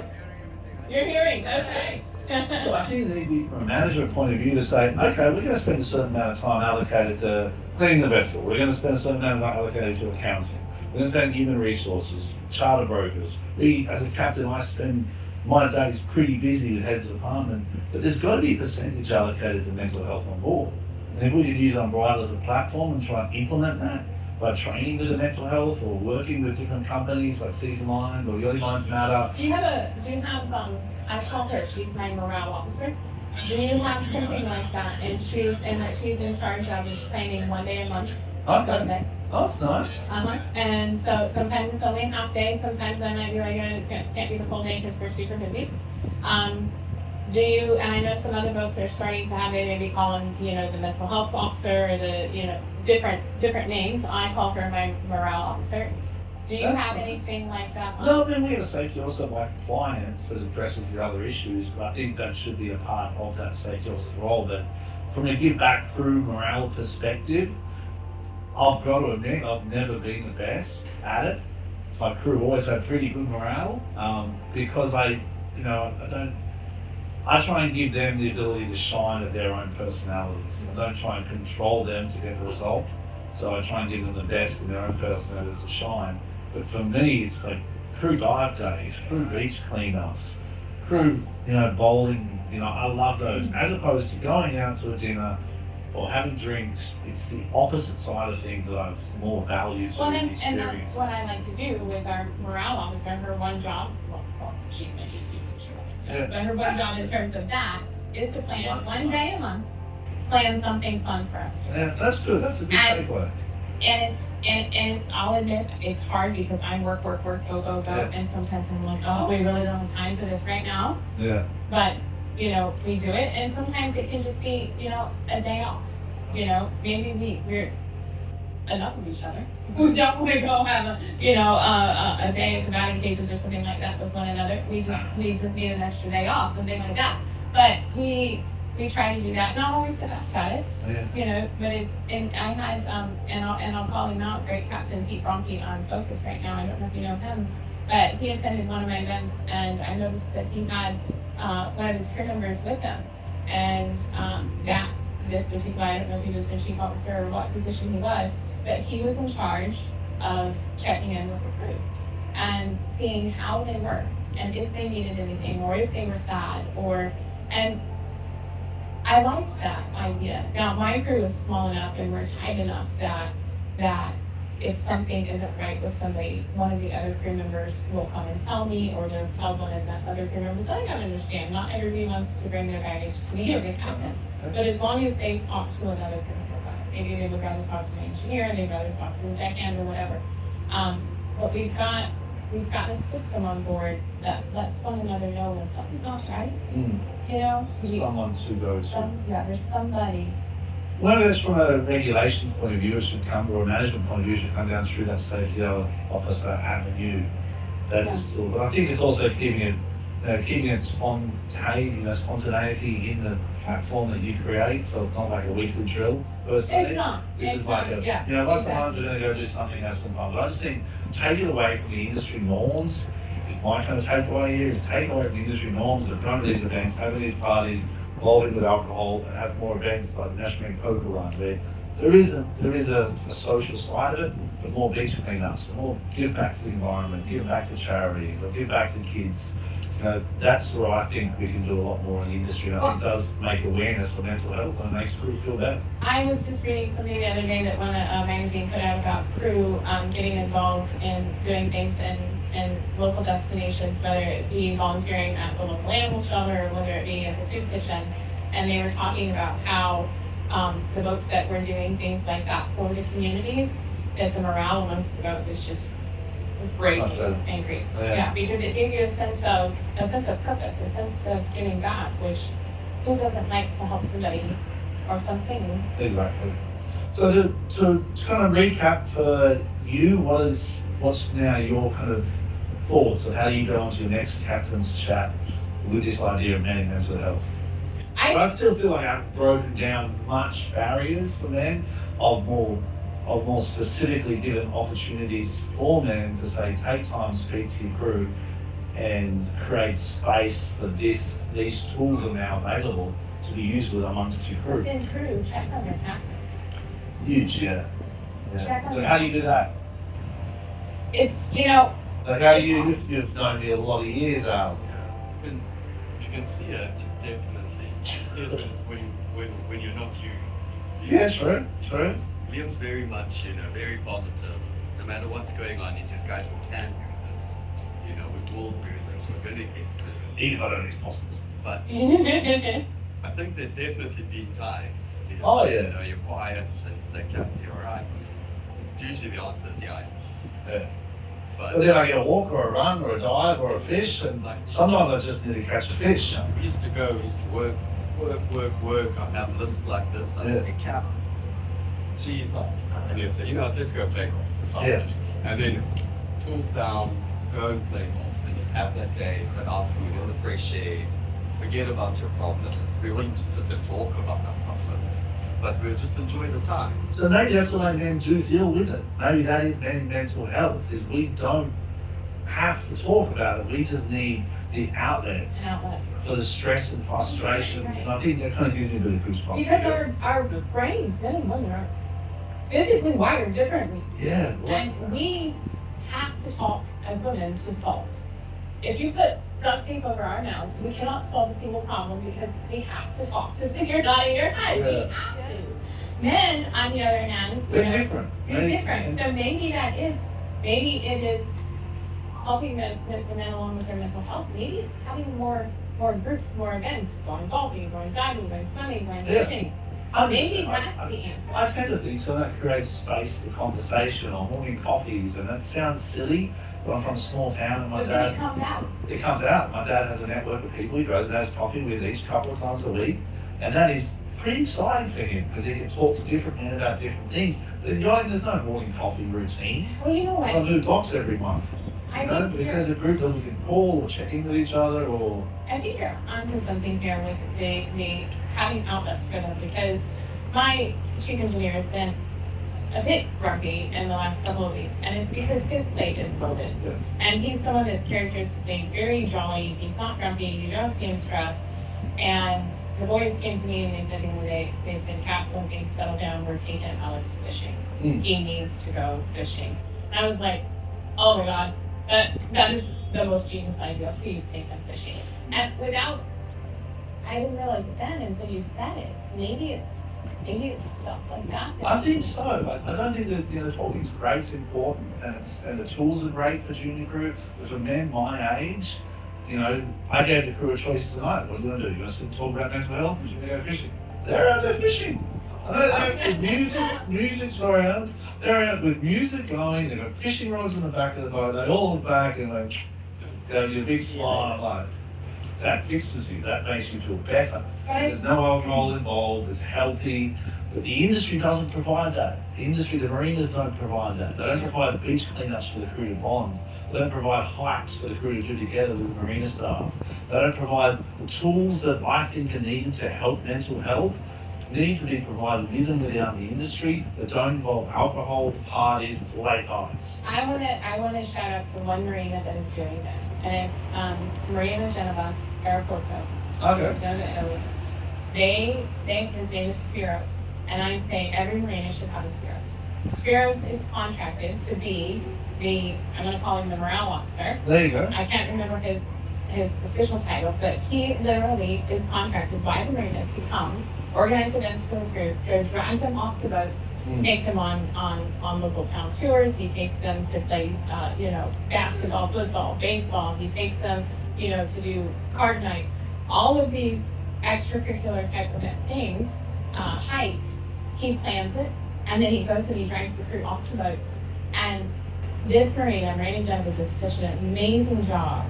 You're hearing, okay. So I think it needs to be from a management point of view to say, okay, we're going to spend a certain amount of time allocated to cleaning the vessel. We're going to spend a certain amount of time allocated to accounting. We're going to spend human resources, charter brokers. We, as a captain, I spend my days pretty busy with heads of department, but there's got to be a percentage allocated to mental health on board. And if we could use Umbrella as a platform and try and implement that by training with the mental health or working with different companies like Season Line or Yachting Lines Matter. Do you have, I call her, she's my morale officer. Do you have something like that? And she's in charge of is planning 1 day a month. Okay. Sunday. Oh, that's nice. And so sometimes it's only a half day, sometimes I might be like, can't be the full day because we're super busy. And I know some other boats are starting to have, they may be calling, the mental health officer or the, different names. I call her my morale officer. Do you That's have nice. anything like that? No, then we have a safety officer like compliance that addresses the other issues, but I think that should be a part of that safety officer's role. But from a give back crew morale perspective, I've got to admit I've never been the best at it. My crew always have pretty good morale because I try and give them the ability to shine at their own personalities. I don't try and control them to get the result. So I try and give them the best in their own personalities to shine. But for me, it's like crew dive days, crew beach cleanups, crew, bowling, I love those. As opposed to going out to a dinner or having drinks, it's the opposite side of things that I've more value to the And experience. that's what I like to do with our morale officer. Her one job, she's Yeah. but her one job in terms of that is to plan 1 day a month, plan something fun for us. Yeah, that's good. That's a good takeaway. And it's I'll admit it's hard because I work, go, Yeah. and sometimes I'm like, oh, we really don't have time for this right now. Yeah. But we do it, and sometimes it can just be a day off. Maybe we're enough of each other. We don't want to go have a day at the batting cages or something like that with one another. We just need an extra day off, something like that. But we try to do that. Not always the best at it, Yeah. But I had and I'll call him out, great Captain Pete Bronke on Focus right now. I don't know if you know him, but he attended one of my events, and I noticed that he had one of his crew members with him, and this particular, I don't know if he was the chief officer or what position he was, but he was in charge of checking in with the crew and seeing how they were and if they needed anything or if they were sad and I liked that idea. Now my crew is small enough and we're tight enough that if something isn't right with somebody, one of the other crew members will come and tell me, or they'll tell one of the other crew members. I gotta understand, not everybody wants to bring their baggage to me or the captain. But as long as they talk to another crew member about it, maybe they would rather talk to the engineer, they'd rather talk to the deckhand or whatever. But we've got a system on board that lets one another know when something's not right. There's someone to go to. There's somebody. Whether it's from a regulations point of view, it should come, or a management point of view, it should come down through that safety officer avenue. That is still, but I think it's also keeping it spontaneity in the platform that you create, so it's not like a weekly drill. Personally, It's not. This is like once a month we're going to go do something, have some fun. But I just think take it away from the industry norms. My kind of takeaway here is take away from the industry norms of going to these events, having these parties, involving with alcohol, and have more events like the National Marine Poker Run. There is a social side of it, but more beach cleanups, more give back to the environment, give back to charities, or give back to kids. That's where I think we can do a lot more in the industry. And I think it does make awareness for mental health and it makes crew feel better. I was just reading something the other day that one magazine put out about crew getting involved in doing things in local destinations, whether it be volunteering at the local animal shelter or whether it be at the soup kitchen. And they were talking about how the boats that were doing things like that for the communities, that the morale amongst the boat was just greatly increased. Yeah, because it gave you a sense of purpose, a sense of giving back, which who doesn't like to help somebody or something? Exactly. So to kind of recap for you, what's now your kind of thoughts of how you go on to your next captain's chat with this idea of men and mental health? I still feel like I've broken down much barriers for men. I've more specifically given opportunities for men to say, take time, speak to your crew, and create space for these tools are now available to be used with amongst your crew. Within crew, check on your captains. Huge, yeah. Check on But how do you do that? It's, you know, Like how you've known me a lot of years, Al. You can see it, definitely. You see it when you're not you. Yeah, true. Liam's very much, very positive. No matter what's going on, he says, guys, we can do this. We will do this. We're going to get through it. Even if I don't expect this. But I think there's definitely been times. Oh, yeah. You're quiet and you say, Captain, you're all right. Usually the answer is yeah. Yeah. But But then I get a walk or a run or a dive or a fish, and sometimes I just need to catch a fish. we used to work. I have lists like this. I'd say, Cap, she's like, and he'd say, let's go play golf this afternoon. And then tools down, go and play golf, and just have that day, that afternoon in the fresh air. Forget about your problems. We wouldn't just sit and talk about our problems, but we'll just enjoy the time. So maybe that's why men do deal with it. Maybe that is mental health, is we don't have to talk about it. We just need the outlets for the stress and frustration. And I think that kind of gives you a bit of goosebumps. because our brains, men and women, are physically wired differently. Yeah. And we have to talk as women to solve. If you put duct tape over our mouths, we cannot solve a single problem because we have to talk to see you're nodding your head. Yeah. We have to. Men, on the other hand, We're different. We're different. So maybe it is helping the men along with their mental health. Maybe it's having more groups, more events, going golfing, going diving, going swimming, going fishing. Maybe that's the answer. I tend to think so. That creates space for conversation or morning coffees, and that sounds silly. But I'm from a small town, and my But then dad. it comes out. It comes out. My dad has a network of people he goes and has coffee with each couple of times a week, and that is pretty exciting for him because he can talk to different men about different things. But in yachting, there's no morning coffee routine. Well, you know what? I move dogs every month. I But think if there's a group that we can call or check in with each other, or you're onto something here with the having outlets for them, because my chief engineer has been a bit grumpy in the last couple of weeks, and it's because his plate is loaded. Yeah. And he's someone that's characteristically very jolly. He's not grumpy. You don't see him stressed. And the boys came to me and they said, they said, Cap, okay, settle down. We're taking Alex fishing. He needs to go fishing. And I was like, oh my God, that is the most genius idea. Please take them fishing. And I didn't realize it then until you said it. Maybe it's stuff like that. I think so. I don't think that talking's great, it's important, and the tools are great for junior crew. But for men my age, I gave the crew a choice tonight. What are you going to do? You want to sit and talk about mental health? Or are you going to go fishing? They're out there fishing. I don't have music, sorry, Alex. They're out with music going. They've got fishing rods in the back of the boat. They all look back and your big smile. Like, that fixes you. That makes you feel better. There's no alcohol involved. It's healthy. But the industry doesn't provide that. The marinas don't provide that. They don't provide beach cleanups for the crew to bond. They don't provide hikes for the crew to do together with the marina staff. They don't provide the tools that I think are needed to help mental health. Need to be provided with and without the industry that don't involve alcohol, parties, late nights. I want to shout out to one marina that is doing this, and it's Marina Geneva, Aeroporto. Okay. His name is Spiros, and I say every marina should have a Spiros. Spiros is contracted to be I'm going to call him the morale officer. There you go. I can't remember his official title, but he literally is contracted by the marina to come, organize events for the crew, go drag them off the boats, take them on local town tours. He takes them to play, basketball, football, baseball. He takes them, to do card nights. All of these extracurricular type of things, hikes. He plans it, and then he goes and he drags the crew off the boats. And this Marina Geneva, does such an amazing job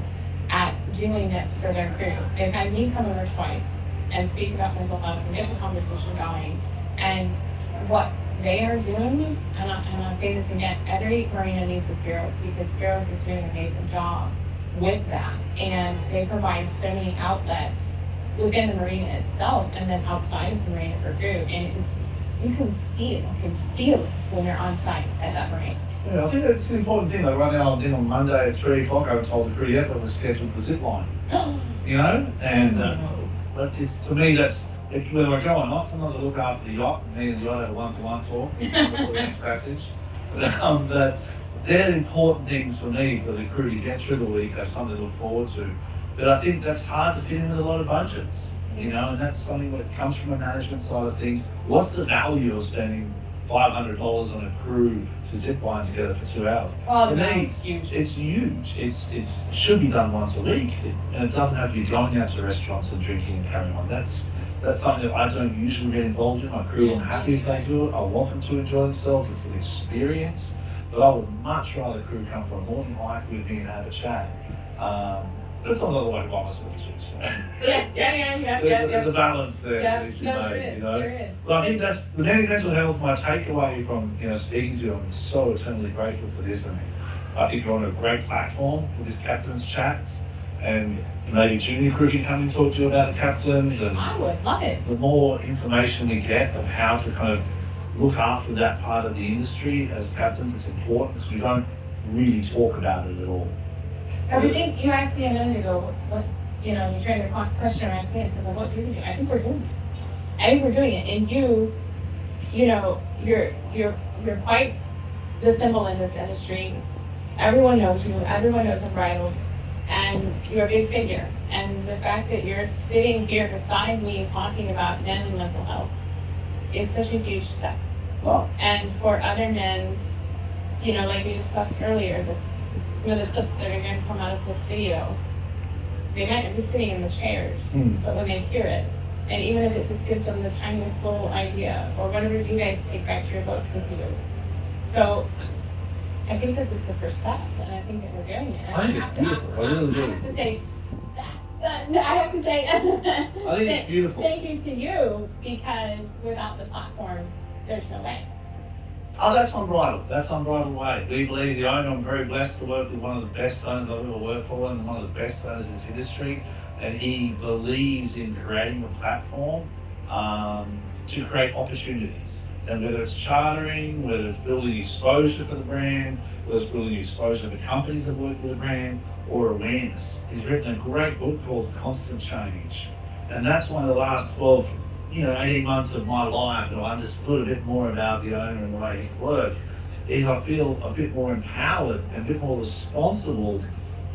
at doing this for their crew. They've had me come over twice and speak about mental health and get the conversation going. And what they are doing, and I'll say this again, every marina needs a Spiros, because Spiros is doing an amazing job with that. And they provide so many outlets within the marina itself and then outside of the marina for crew. And you can see it, you can feel it when you're on site at that marine. Yeah, I think that's an important thing. Like right now, I'm in on Monday at 3 o'clock. I told the crew yet, but we're scheduled for zip line. You know, and but it's to me that's whether I go or not. Sometimes I look after the yacht. Me and the yacht have a one-to-one talk before the next passage. But they're important things for me for the crew to get through the week. Have something to look forward to. But I think that's hard to fit in with a lot of budgets. You know, and that's something that comes from a management side of things. What's the value of spending $500 on a crew to zip line together for 2 hours? Oh, For no, me, it's huge. it's huge. It should be done once a week, and it doesn't have to be going out to restaurants and drinking and carrying on. That's something that I don't usually get involved in. My crew, I'm happy if they do it. I want them to enjoy themselves. It's an experience. But I would much rather the crew come for a morning hike with me and have a chat. But it's not another way to buy myself too. So. There's a balance there that needs to be made, you know. But I think that's the mental health. My takeaway from speaking to you, I'm so eternally grateful for this. I think you're on a great platform with this captain's chats, and maybe junior crew can come and talk to you about the captains. And I would love it. the more information we get of how to kind of look after that part of the industry as captains, it's important because we don't really talk about it at all. Everything you asked me a minute ago, what you turned the question around to me and said, well, what do we do? I think we're doing it. I think we're doing it. And you're quite the symbol in this industry. Everyone knows you, everyone knows Unbridled, and you're a big figure. And the fact that you're sitting here beside me talking about men and mental health is such a huge step. Wow. And for other men, like we discussed earlier, some of the clips that are going to come out of this video, they might not be sitting in the chairs, but when they hear it, and even if it just gives them the tiniest little idea, or whatever you guys take back to your boats with you. So, I think this is the first step, and I think that we're doing it. I think it's beautiful. I really do. I have to say, I have to say, I think it's beautiful. Thank you to you, because without the platform, there's no way. Oh, that's Unbridled. That's Unbridled Way. We believe the owner, I'm very blessed to work with one of the best owners I've ever worked for and one of the best owners in this industry. And he believes in creating a platform to create opportunities. And whether it's chartering, whether it's building exposure for the brand, whether it's building exposure for companies that work with the brand, or awareness. He's written a great book called Constant Change. And that's one of the last 18 months of my life that I understood a bit more about the owner and the way he's worked, is I feel a bit more empowered and a bit more responsible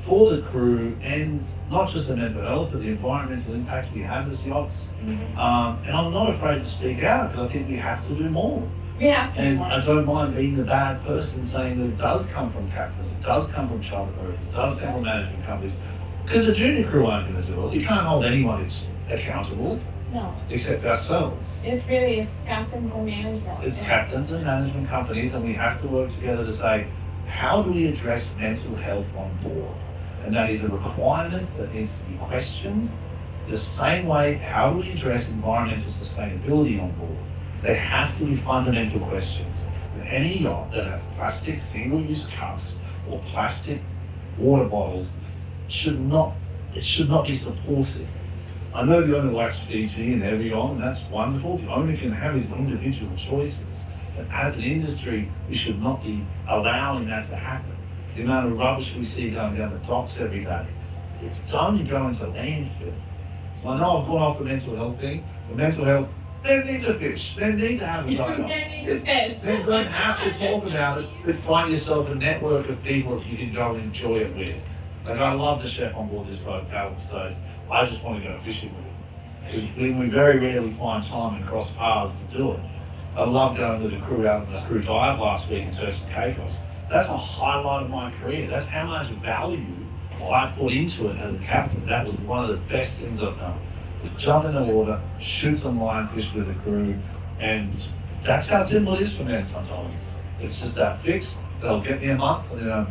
for the crew, and not just the mental health, but the environmental impact we have as yachts. And I'm not afraid to speak out, because I think we have to do more. We have to do And more. I don't mind being the bad person saying that it does come from captains, it does come from charter boats, it does come from management companies, because the junior crew aren't going to do it. You can't hold anyone accountable. No, Except ourselves. it's captains and management. It's captains and management companies, and we have to work together to say, how do we address mental health on board? And that is a requirement that needs to be questioned. The same way, how do we address environmental sustainability on board? They have to be fundamental questions. And any yacht that has plastic single-use cups or plastic water bottles should not be supported. I know the owner likes Fiji and Evian, and that's wonderful. The owner can have his individual choices. But as an industry, we should not be allowing that to happen. The amount of rubbish we see going down the docks every day, it's only going to landfill. So I know I've gone off the mental health thing. The mental health, they need to fish. They need to have a dialogue. They need to fish. They don't have to talk about it, but find yourself a network of people that you can go and enjoy it with. Like, I love the chef on board this boat, Paddle Stoves. I just want to go fishing with him. Because we very rarely find time and cross paths to do it. I love going with the crew out on the crew dive last week in Turks and Caicos. That's a highlight of my career. That's how much value I put into it as a captain. That was one of the best things I've done. Just jump in the water, shoot some lionfish with the crew, and that's how simple it is for men sometimes. It's just that fix. They'll get me a month, and then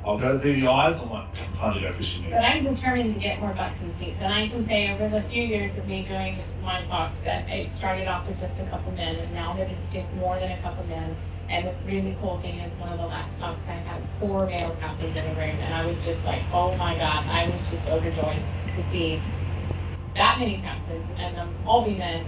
I'll go to BVI's, and I'm like, time to go fishing But again. I'm determined to get more butts in seats. And I can say over the few years of me doing my talks that it started off with just a couple men, and now that it's more than a couple men. And the really cool thing is, one of the last talks I had 4 male captains in a room, and I was just like, oh my God, I was just overjoyed to see that many captains and them all be men,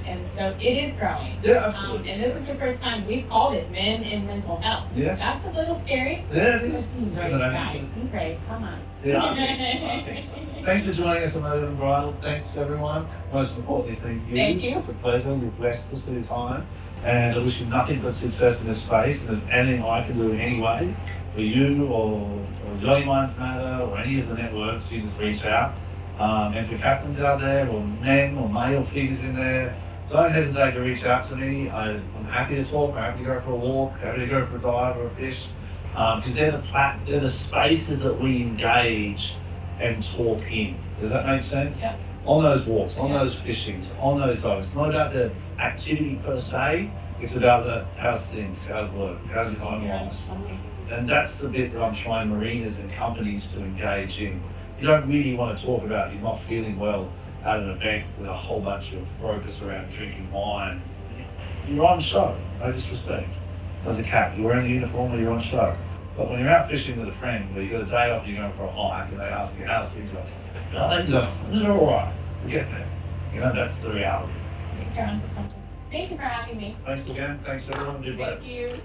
and so it is growing. Yeah, absolutely. And this is the first time we've called it Men in Mental Health. Yes. That's a little scary. Yeah, it is. Be brave, guys. Be brave. Come on. Yeah. Thanks for joining us on Murder and Bridal. Thanks, everyone. Most importantly, thank you. Thank you. It's a pleasure. You've blessed us with your time. And I wish you nothing but success in this space. And if there's anything I can do in any way for you or Johnny Minds Matter or any of the networks, you just reach out. And for captains out there or men or male figures in there, don't hesitate to reach out to me. I'm happy to talk. I'm happy to go for a walk. Happy to go for a dive or a fish. Because they're the spaces that we engage and talk in. Does that make sense? Yeah. On those walks, on those fishings, on those dives. It's not about the activity per se. It's about the how's things, how's work, how's your home life. And that's the bit that I'm trying marinas and companies to engage in. You don't really want to talk about you're not feeling well at an event with a whole bunch of brokers around drinking wine. You're on show, no disrespect. As a cap, you're wearing a uniform or you're on show. But when you're out fishing with a friend, where you got a day off, you're going for a hike, and they ask you how's things like, things are all right. We get there. You know, that's the reality. You're onto something. Thank you for having me. Thanks again. Thanks everyone. Be blessed. Thank you.